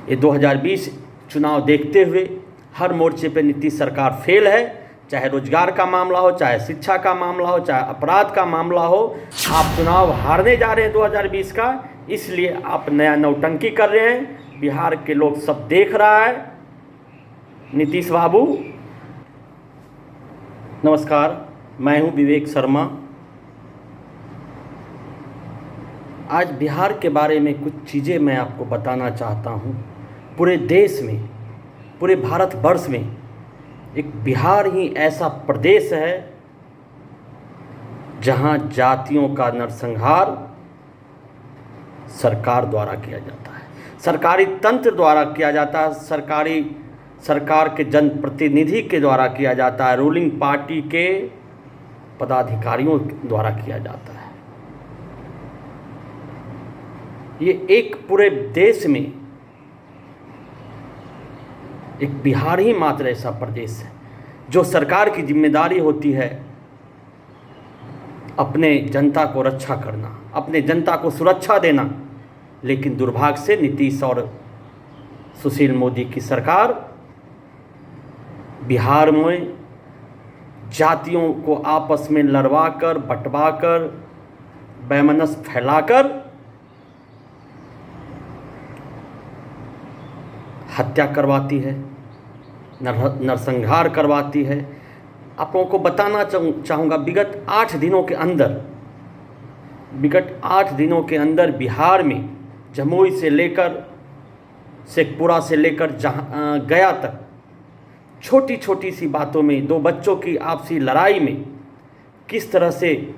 ये 2020 चुनाव देखते हुए हर मोर्चे पे नीतीश सरकार फेल है। चाहे रोजगार का मामला हो, चाहे शिक्षा का मामला हो, चाहे अपराध का मामला हो, आप चुनाव हारने जा रहे हैं 2020 का। इसलिए आप नया नौटंकी कर रहे हैं। बिहार के लोग सब देख रहा है। नीतीश बाबू नमस्कार, मैं हूं विवेक शर्मा। आज बिहार के बारे में कुछ चीज़ें मैं आपको बताना चाहता हूं। पूरे देश में, पूरे भारतवर्ष में एक बिहार ही ऐसा प्रदेश है जहां जातियों का नरसंहार सरकार द्वारा किया जाता है, सरकारी तंत्र द्वारा किया जाता है, सरकार के जनप्रतिनिधि के द्वारा किया जाता है, रूलिंग पार्टी के पदाधिकारियों द्वारा किया जाता है। ये एक पूरे देश में एक बिहार ही मात्र ऐसा प्रदेश है जो सरकार की जिम्मेदारी होती है अपने जनता को रक्षा करना, अपने जनता को सुरक्षा देना। लेकिन दुर्भाग्य से नीतीश और सुशील मोदी की सरकार बिहार में जातियों को आपस में लड़वाकर, बंटवाकर, वैमनस्य फैलाकर हत्या करवाती है, नरसंहार करवाती है। आप लोगों को बताना चाहूँगा, विगत 8 दिनों के अंदर बिहार में जमुई से लेकर शेखपुरा से लेकर गया तक छोटी छोटी सी बातों में 2 बच्चों की आपसी लड़ाई में किस तरह से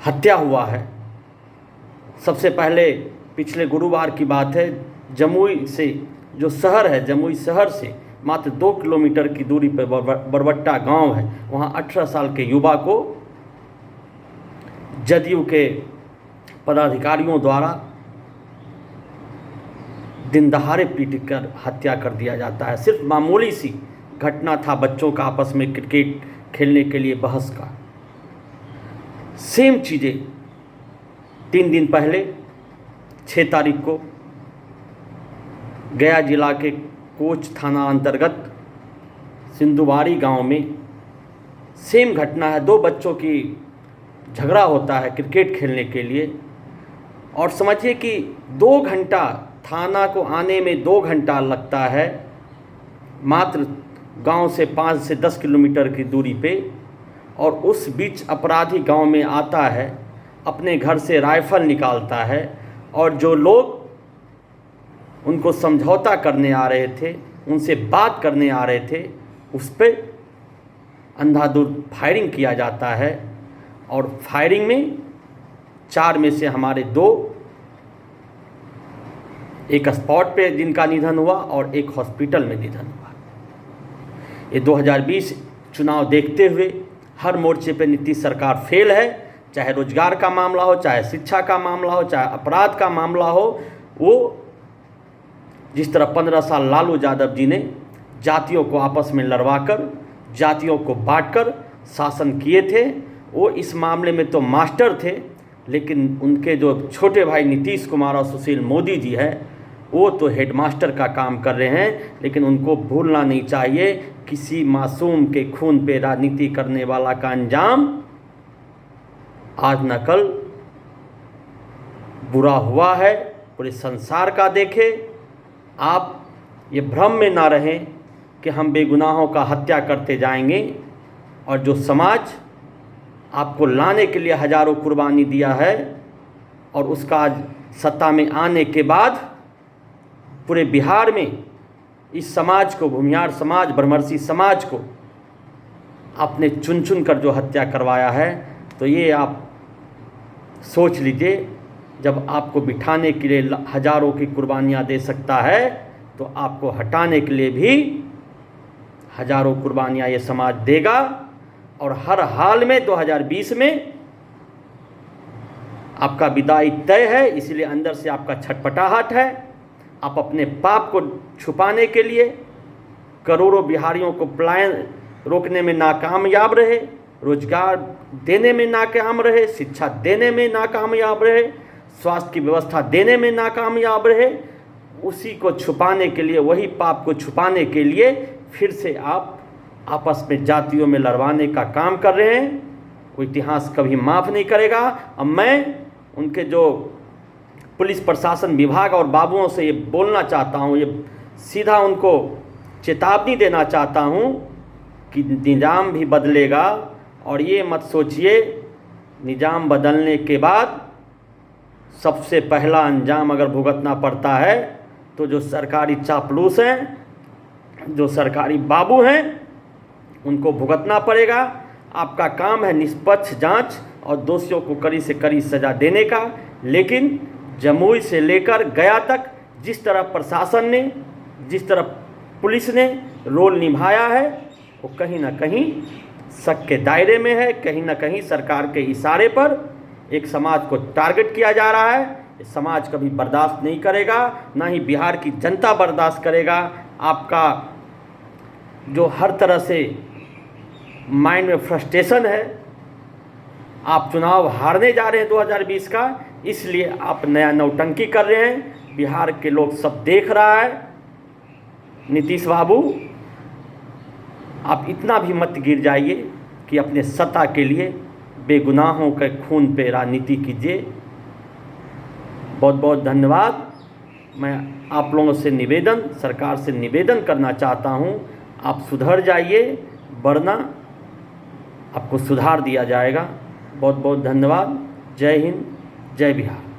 हत्या हुआ है। सबसे पहले पिछले गुरुवार की बात है, जमुई से जो शहर है, जमुई शहर से मात्र 2 किलोमीटर की दूरी पर बरबट्टा गांव है, वहां 18 साल के युवा को जदयू के पदाधिकारियों द्वारा दिन दहाड़े पीट कर हत्या कर दिया जाता है। सिर्फ मामूली सी घटना था, बच्चों का आपस में क्रिकेट खेलने के लिए बहस का। सेम चीज़ें 3 दिन पहले 6 तारीख को गया जिला के कोच थाना अंतर्गत सिंधुवाड़ी गांव में सेम घटना है। 2 बच्चों की झगड़ा होता है क्रिकेट खेलने के लिए, और समझिए कि 2 घंटा थाना को आने में 2 घंटा लगता है, मात्र गांव से 5 से 10 किलोमीटर की दूरी पे। और उस बीच अपराधी गांव में आता है, अपने घर से राइफल निकालता है, और जो लोग उनको समझौता करने आ रहे थे, उनसे बात करने आ रहे थे, उस पर अंधाधुंध फायरिंग किया जाता है। और फायरिंग में 4 में से हमारे 2, एक स्पॉट पे जिनका निधन हुआ और एक हॉस्पिटल में निधन हुआ। ये 2020 चुनाव देखते हुए हर मोर्चे पे नीतीश सरकार फेल है। चाहे रोजगार का मामला हो, चाहे शिक्षा का मामला हो, चाहे अपराध का मामला हो। वो जिस तरह 15 साल लालू यादव जी ने जातियों को आपस में लड़वाकर, जातियों को बांटकर शासन किए थे, वो इस मामले में तो मास्टर थे। लेकिन उनके जो छोटे भाई नीतीश कुमार और सुशील मोदी जी है, वो तो हेडमास्टर का काम कर रहे हैं। लेकिन उनको भूलना नहीं चाहिए, किसी मासूम के खून पे राजनीति करने वाला का अंजाम आज न कल बुरा हुआ है। पूरे संसार का देखे, आप ये भ्रम में ना रहें कि हम बेगुनाहों का हत्या करते जाएंगे, और जो समाज आपको लाने के लिए हजारों कुर्बानी दिया है, और उसका आज सत्ता में आने के बाद पूरे बिहार में इस समाज को, भूमिहार समाज, ब्रह्मर्षि समाज को आपने चुन चुन कर जो हत्या करवाया है, तो ये आप सोच लीजिए, जब आपको बिठाने के लिए हजारों की कुर्बानियाँ दे सकता है, तो आपको हटाने के लिए भी हजारों कुर्बानियाँ ये समाज देगा। और हर हाल में 2020 में आपका विदाई तय है। इसलिए अंदर से आपका छटपटाहट है। आप अपने पाप को छुपाने के लिए करोड़ों बिहारियों को पलायन रोकने में नाकामयाब रहे, रोजगार देने में नाकाम रहे, शिक्षा देने में नाकामयाब रहे, स्वास्थ्य की व्यवस्था देने में नाकामयाब रहे। उसी को छुपाने के लिए, वही पाप को छुपाने के लिए फिर से आप आपस में जातियों में लड़वाने का काम कर रहे हैं। वो इतिहास कभी माफ़ नहीं करेगा। अब मैं उनके जो पुलिस प्रशासन विभाग और बाबुओं से ये बोलना चाहता हूँ, ये सीधा उनको चेतावनी देना चाहता हूँ कि निज़ाम भी बदलेगा, और ये मत सोचिए निज़ाम बदलने के बाद सबसे पहला अंजाम अगर भुगतना पड़ता है तो जो सरकारी चापलूस हैं, जो सरकारी बाबू हैं, उनको भुगतना पड़ेगा। आपका काम है निष्पक्ष जांच और दोषियों को कड़ी से कड़ी सज़ा देने का। लेकिन जमुई से लेकर गया तक जिस तरह प्रशासन ने, जिस तरह पुलिस ने रोल निभाया है, वो कहीं ना कहीं शक के दायरे में है। कहीं ना कहीं सरकार के इशारे पर एक समाज को टारगेट किया जा रहा है। ये समाज कभी बर्दाश्त नहीं करेगा, ना ही बिहार की जनता बर्दाश्त करेगा। आपका जो हर तरह से माइंड में फ्रस्ट्रेशन है, आप चुनाव हारने जा रहे हैं 2020 का, इसलिए आप नया नौटंकी कर रहे हैं। बिहार के लोग सब देख रहा है। नीतीश बाबू, आप इतना भी मत गिर जाइए कि अपने सत्ता के लिए बेगुनाहों के खून पे राजनीति कीजिए। बहुत बहुत धन्यवाद। मैं आप लोगों से निवेदन, सरकार से निवेदन करना चाहता हूं, आप सुधर जाइए, वरना आपको सुधार दिया जाएगा। बहुत बहुत धन्यवाद। जय हिंद, जय बिहार।